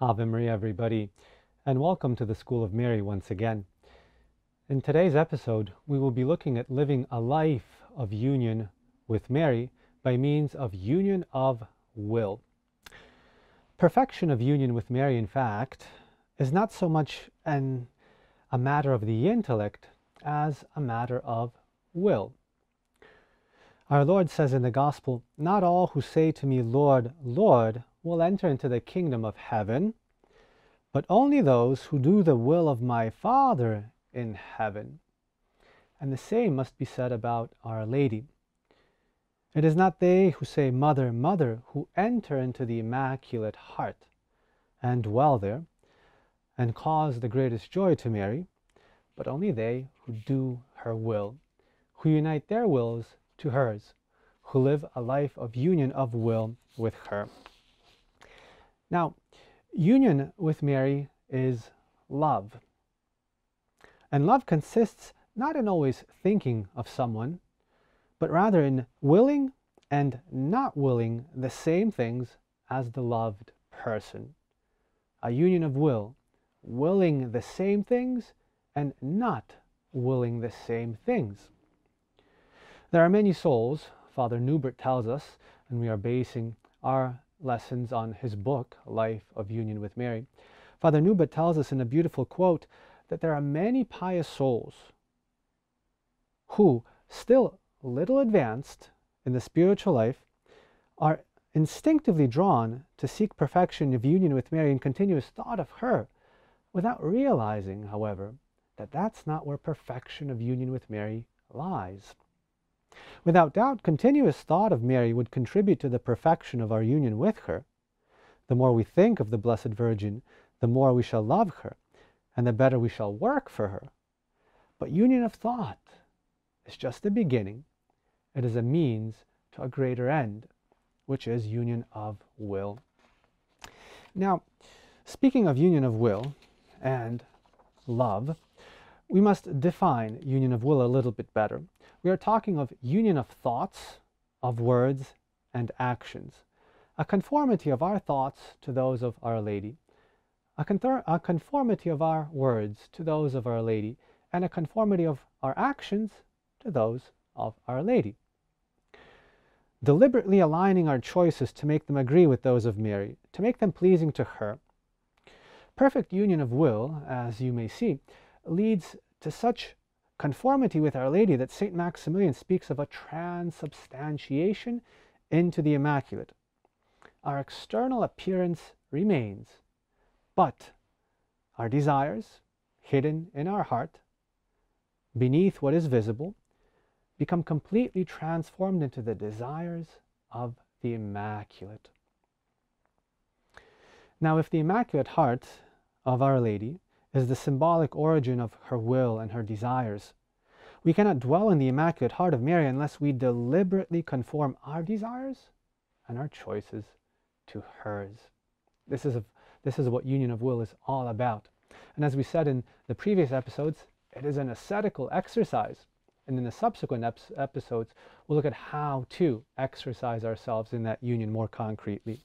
Ave Maria, everybody, and welcome to the School of Mary once again. In today's episode, we will be looking at living a life of union with Mary by means of union of will. Perfection of union with Mary, in fact, is not so much a matter of the intellect as a matter of will. Our Lord says in the Gospel, "Not all who say to me, Lord, Lord, will enter into the kingdom of heaven, but only those who do the will of my Father in heaven." And the same must be said about Our Lady. It is not they who say, Mother, Mother, who enter into the Immaculate Heart and dwell there and cause the greatest joy to Mary, but only they who do her will, who unite their wills to hers, who live a life of union of will with her. Now, union with Mary is love. And love consists not in always thinking of someone, but rather in willing and not willing the same things as the loved person. A union of will, willing the same things and not willing the same things. There are many souls, Father Newbert tells us, and we are basing our lessons on his book, Life of Union with Mary. Father Newbert tells us in a beautiful quote that there are many pious souls who, still little advanced in the spiritual life, are instinctively drawn to seek perfection of union with Mary and continuous thought of her, without realizing, however, that that's not where perfection of union with Mary lies. Without doubt, continuous thought of Mary would contribute to the perfection of our union with her. The more we think of the Blessed Virgin, the more we shall love her, and the better we shall work for her. But union of thought is just the beginning. It is a means to a greater end, which is union of will. Now, speaking of union of will and love, we must define union of will a little bit better. We are talking of union of thoughts, of words, and actions. A conformity of our thoughts to those of Our Lady. A conformity of our words to those of Our Lady. And a conformity of our actions to those of Our Lady. Deliberately aligning our choices to make them agree with those of Mary, to make them pleasing to her. Perfect union of will, as you may see, leads to such conformity with Our Lady that St. Maximilian speaks of a transubstantiation into the Immaculate. Our external appearance remains, but our desires, hidden in our heart, beneath what is visible, become completely transformed into the desires of the Immaculate. Now, if the Immaculate Heart of Our Lady is the symbolic origin of her will and her desires, we cannot dwell in the Immaculate Heart of Mary unless we deliberately conform our desires and our choices to hers. This is what union of will is all about. And as we said in the previous episodes, it is an ascetical exercise. And in the subsequent episodes, we'll look at how to exercise ourselves in that union more concretely.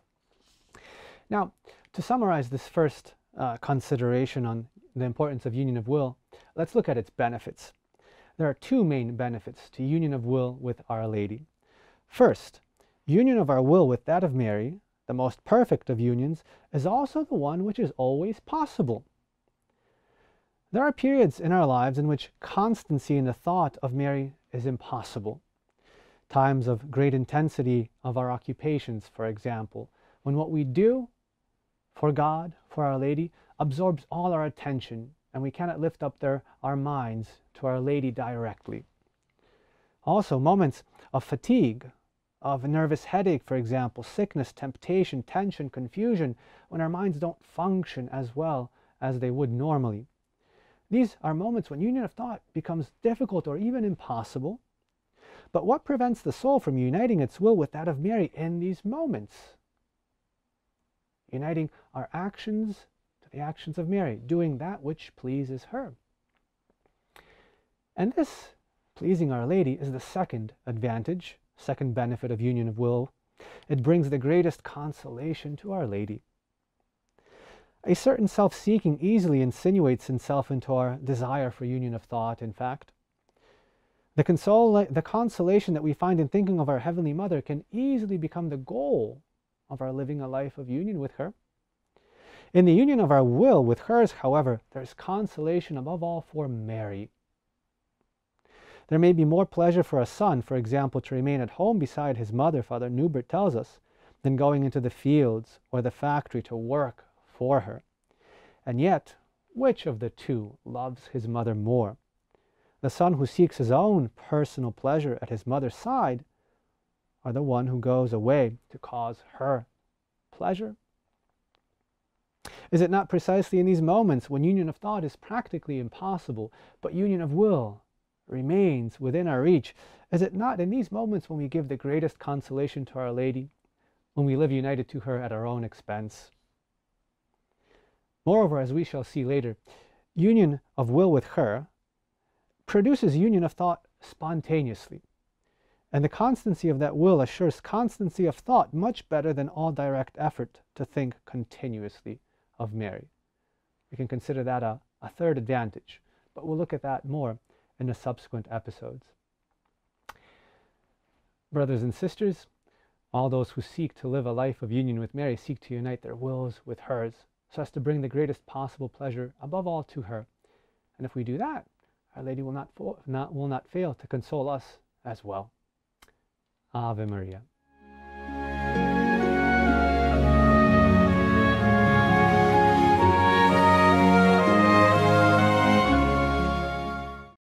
Now, to summarize this first consideration on the importance of union of will, let's look at its benefits. There are two main benefits to union of will with Our Lady. First, union of our will with that of Mary, the most perfect of unions, is also the one which is always possible. There are periods in our lives in which constancy in the thought of Mary is impossible. Times of great intensity of our occupations, for example, when what we do for God, for Our Lady, absorbs all our attention, and we cannot lift up our minds to Our Lady directly. Also, moments of fatigue, of nervous headache, for example, sickness, temptation, tension, confusion, when our minds don't function as well as they would normally. These are moments when union of thought becomes difficult or even impossible. But what prevents the soul from uniting its will with that of Mary in these moments? Uniting our actions to the actions of Mary, doing that which pleases her. And this, pleasing Our Lady, is the second advantage, second benefit of union of will. It brings the greatest consolation to Our Lady. A certain self-seeking easily insinuates itself into our desire for union of thought, in fact. The consolation that we find in thinking of our Heavenly Mother can easily become the goal of our living a life of union with her. In the union of our will with hers, however, there is consolation above all for Mary. There may be more pleasure for a son, for example, to remain at home beside his mother, Father Newbert tells us, than going into the fields or the factory to work for her. And yet, which of the two loves his mother more? The son who seeks his own personal pleasure at his mother's side, or the one who goes away to cause her pleasure? Is it not precisely in these moments when union of thought is practically impossible, but union of will remains within our reach? Is it not in these moments when we give the greatest consolation to Our Lady, when we live united to her at our own expense? Moreover, as we shall see later, union of will with her produces union of thought spontaneously. And the constancy of that will assures constancy of thought much better than all direct effort to think continuously of Mary. We can consider that a third advantage, but we'll look at that more in the subsequent episodes. Brothers and sisters, all those who seek to live a life of union with Mary seek to unite their wills with hers, so as to bring the greatest possible pleasure above all to her. And if we do that, Our Lady will not fail to console us as well. Ave Maria.